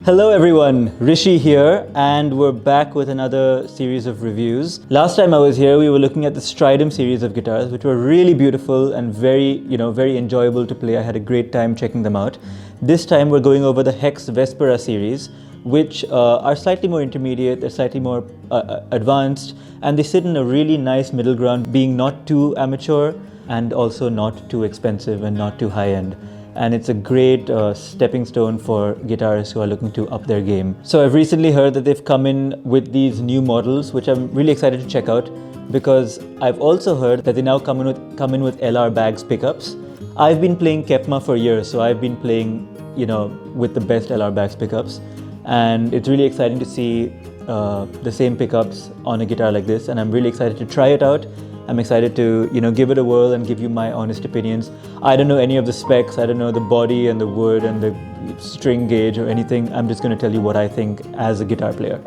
Hello everyone, Rishi here, and we're back with another series of reviews. Last time I was here, we were looking at the Stridum series of guitars, which were really beautiful and very enjoyable to play. I had a great time checking them out. This time we're going over the HEX Vespera series, which are slightly more intermediate, they're slightly more advanced, and they sit in a really nice middle ground, being not too amateur and also not too expensive and not too high-end. And it's a great stepping stone for guitarists who are looking to up their game. So I've recently heard that they've come in with these new models, which I'm really excited to check out, because I've also heard that they now come in with LR Baggs pickups. I've been playing Kepma for years, so I've been playing, with the best LR Baggs pickups, and it's really exciting to see the same pickups on a guitar like this, and I'm really excited to try it out. I'm excited to, give it a whirl and give you my honest opinions. I don't know any of the specs. I don't know the body and the wood and the string gauge or anything. I'm just going to tell you what I think as a guitar player.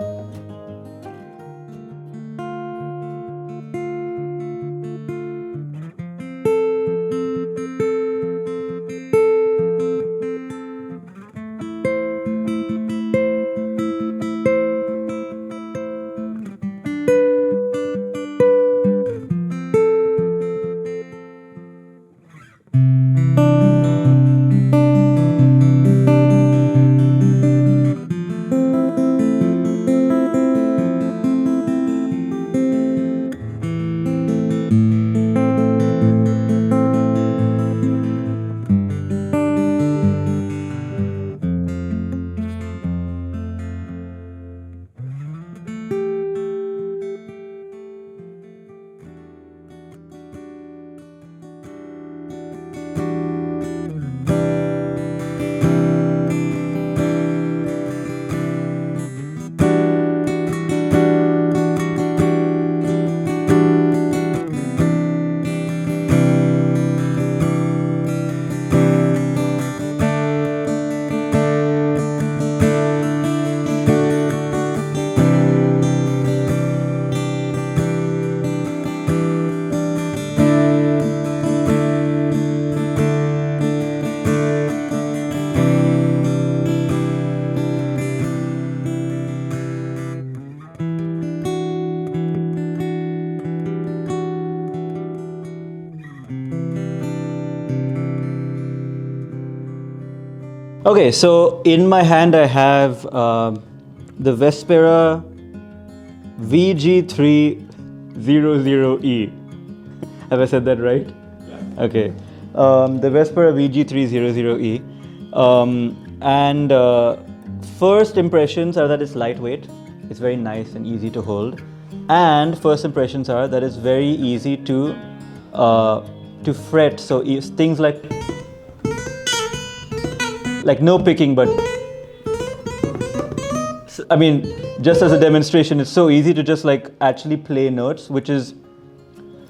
Okay, so in my hand I have the Vespera VG300E. Have I said that right? Yeah. Okay. The Vespera VG300E. And first impressions are that it's lightweight. It's very nice and easy to hold. And first impressions are that it's very easy to fret. So things like no picking, but I mean, just as a demonstration, it's so easy to just actually play notes, which is,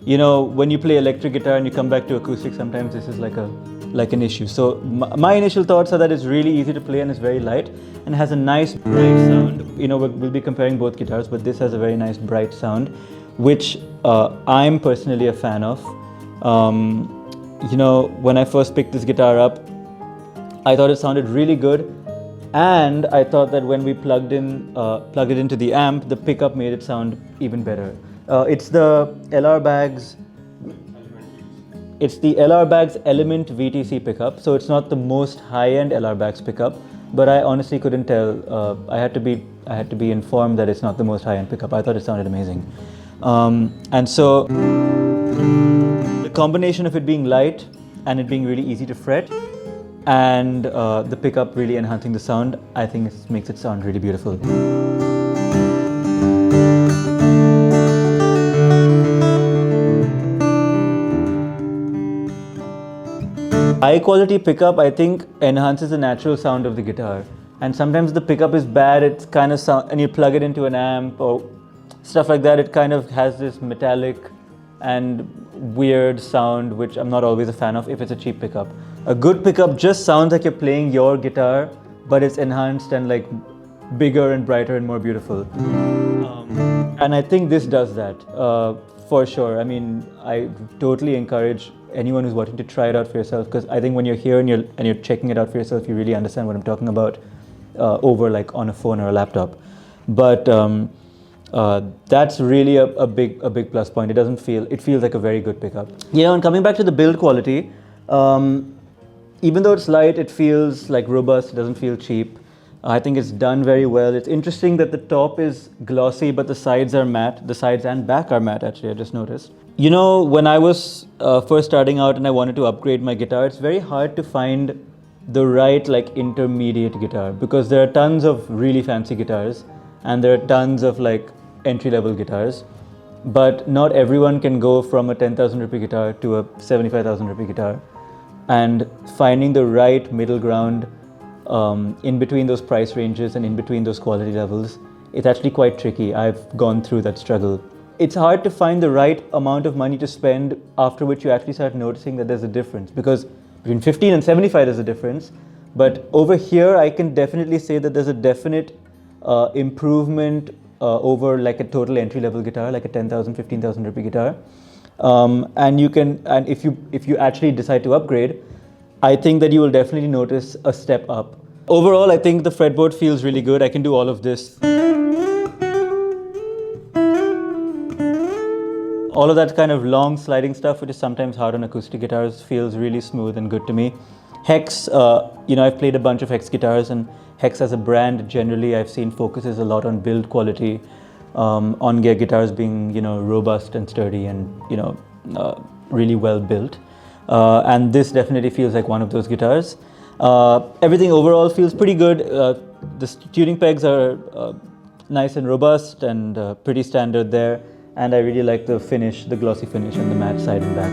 when you play electric guitar and you come back to acoustic, sometimes this is like an issue. So my initial thoughts are that it's really easy to play and it's very light and has a nice bright sound. We'll be comparing both guitars, but this has a very nice bright sound, which I'm personally a fan of. When I first picked this guitar up, I thought it sounded really good, and I thought that when we plugged it into the amp, the pickup made it sound even better. It's the LR Baggs Element VTC pickup, so it's not the most high-end LR Baggs pickup, but I honestly couldn't tell. I had to be informed that it's not the most high-end pickup. I thought it sounded amazing, and so the combination of it being light and it being really easy to fret, and the pickup really enhancing the sound, I think it makes it sound really beautiful. High quality pickup, I think, enhances the natural sound of the guitar. And sometimes the pickup is bad, it's kind of and you plug it into an amp or stuff like that, it kind of has this metallic and weird sound, which I'm not always a fan of if it's a cheap pickup. A good pickup just sounds like you're playing your guitar, but it's enhanced and bigger and brighter and more beautiful. And I think this does that for sure. I mean, I totally encourage anyone who's wanting to try it out for yourself, because I think when you're here and you're checking it out for yourself, you really understand what I'm talking about. over like on a phone or a laptop. But that's really a big plus point. It feels like a very good pickup. Yeah, and coming back to the build quality, even though it's light, it feels like robust. It doesn't feel cheap. I think it's done very well. It's interesting that the top is glossy, but the sides are matte. The sides and back are matte, actually, I just noticed. You know, when I was first starting out and I wanted to upgrade my guitar, it's very hard to find the right like intermediate guitar, because there are tons of really fancy guitars and there are tons of like entry-level guitars, but not everyone can go from a 10,000 rupee guitar to a 75,000 rupee guitar, and finding the right middle ground in between those price ranges and in between those quality levels, it's actually quite tricky. I've gone through that struggle. It's hard to find the right amount of money to spend, after which you actually start noticing that there's a difference, because between 15 and 75 there's a difference, but over here I can definitely say that there's a definite improvement over like a total entry-level guitar, like a 10,000, 15,000 rupee guitar. And if you actually decide to upgrade, I think that you will definitely notice a step up. Overall, I think the fretboard feels really good. I can do all of this. All of that kind of long sliding stuff, which is sometimes hard on acoustic guitars, feels really smooth and good to me. HEX, I've played a bunch of HEX guitars, and HEX as a brand generally I've seen focuses a lot on build quality, on their guitars being, robust and sturdy and, really well built. And this definitely feels like one of those guitars. Everything overall feels pretty good. The tuning pegs are nice and robust and pretty standard there. And I really like the finish, the glossy finish on the matte side and back.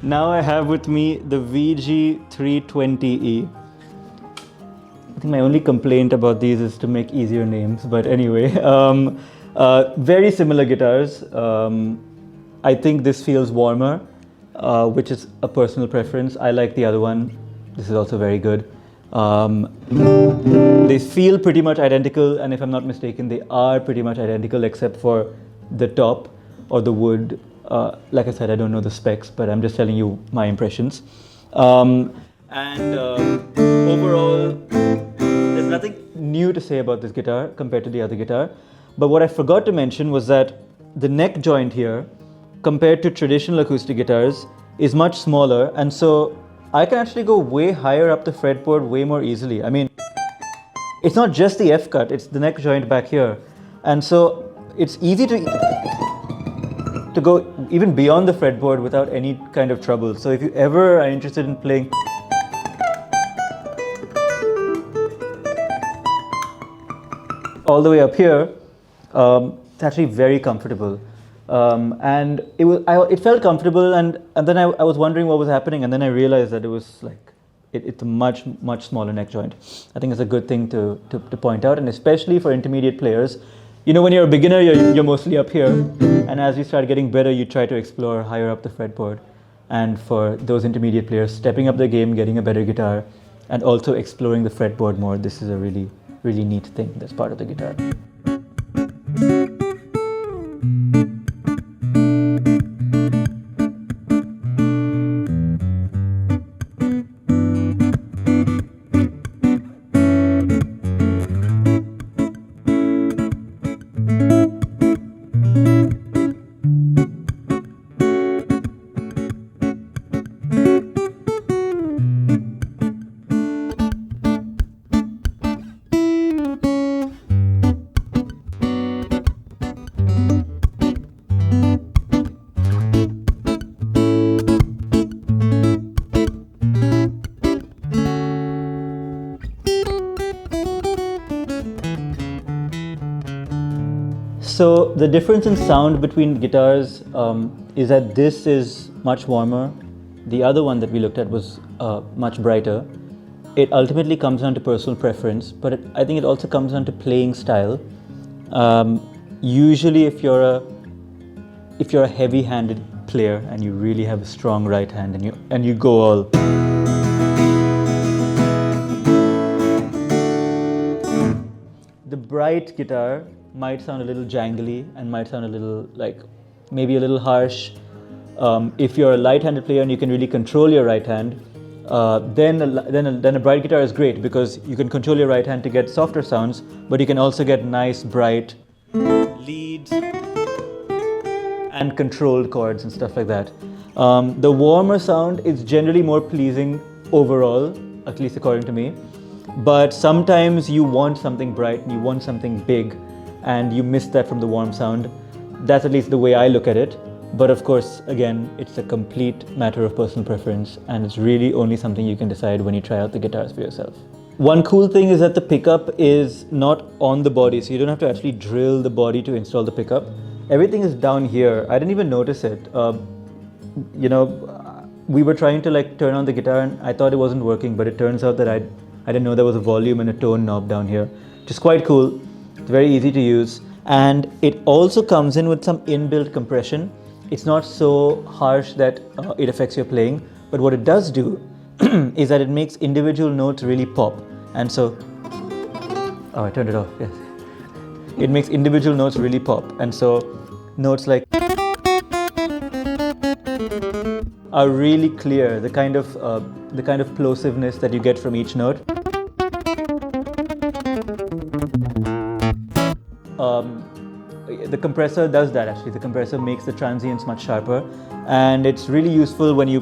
Now I have with me the VG320E. I think my only complaint about these is to make easier names, but anyway, very similar guitars. I think this feels warmer, which is a personal preference. I like the other one. This is also very good. They feel pretty much identical, and if I'm not mistaken, they are pretty much identical except for the top or the wood. Like I said, I don't know the specs, but I'm just telling you my impressions. Overall, there's nothing new to say about this guitar compared to the other guitar. But what I forgot to mention was that the neck joint here, compared to traditional acoustic guitars, is much smaller, and so I can actually go way higher up the fretboard way more easily. I mean, it's not just the F cut, it's the neck joint back here. And so it's easy to go even beyond the fretboard without any kind of trouble. So if you ever are interested in playing all the way up here, it's actually very comfortable. And it felt comfortable, and then I was wondering what was happening, and then I realized that it was like, it's a much smaller neck joint. I think it's a good thing to point out, and especially for intermediate players. You know, when you're a beginner, you're mostly up here, and as you start getting better, you try to explore higher up the fretboard. And for those intermediate players, stepping up the game, getting a better guitar, and also exploring the fretboard more, this is a really, really neat thing that's part of the guitar. So the difference in sound between guitars is that this is much warmer. The other one that we looked at was much brighter. It ultimately comes down to personal preference, but I think it also comes down to playing style. Usually, if you're a heavy-handed player and you really have a strong right hand and you go all, the bright guitar might sound a little jangly and might sound a little maybe a little harsh. If you're a light-handed player and you can really control your right hand, then a bright guitar is great because you can control your right hand to get softer sounds, but you can also get nice bright leads and controlled chords and stuff like that. The warmer sound is generally more pleasing overall, at least according to me. But sometimes you want something bright and you want something big and you miss that from the warm sound. That's at least the way I look at it. But of course, again, it's a complete matter of personal preference and it's really only something you can decide when you try out the guitars for yourself. One cool thing is that the pickup is not on the body, so you don't have to actually drill the body to install the pickup. Everything is down here. I didn't even notice it. We were trying to turn on the guitar and I thought it wasn't working, but it turns out that I didn't know there was a volume and a tone knob down here, which is quite cool. It's very easy to use. And it also comes in with some inbuilt compression. It's not so harsh that it affects your playing, but what it does do is that it makes individual notes really pop. And so, oh, I turned it off, yes. It makes individual notes really pop. And so notes like are really clear, the kind of plosiveness that you get from each note. The compressor does that actually. The compressor makes the transients much sharper, and it's really useful when you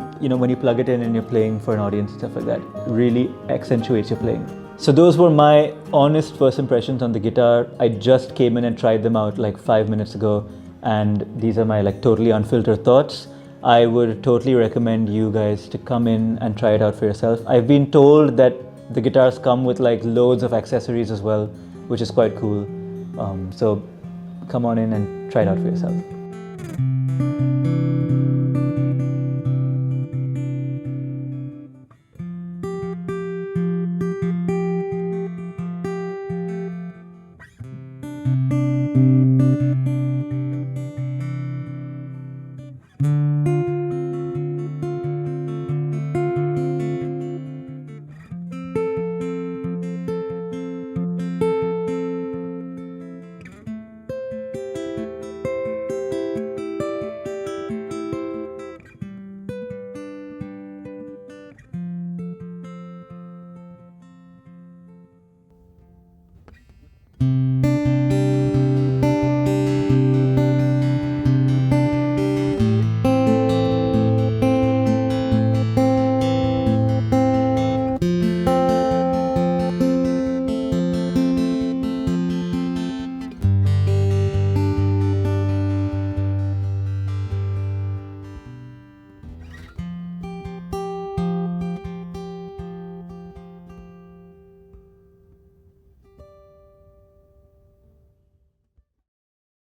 plug it in and you're playing for an audience and stuff like that. It really accentuates your playing. So those were my honest first impressions on the guitar. I just came in and tried them out 5 minutes ago, and these are my totally unfiltered thoughts. I would totally recommend you guys to come in and try it out for yourself. I've been told that the guitars come with loads of accessories as well, which is quite cool. So come on in and try it out for yourself.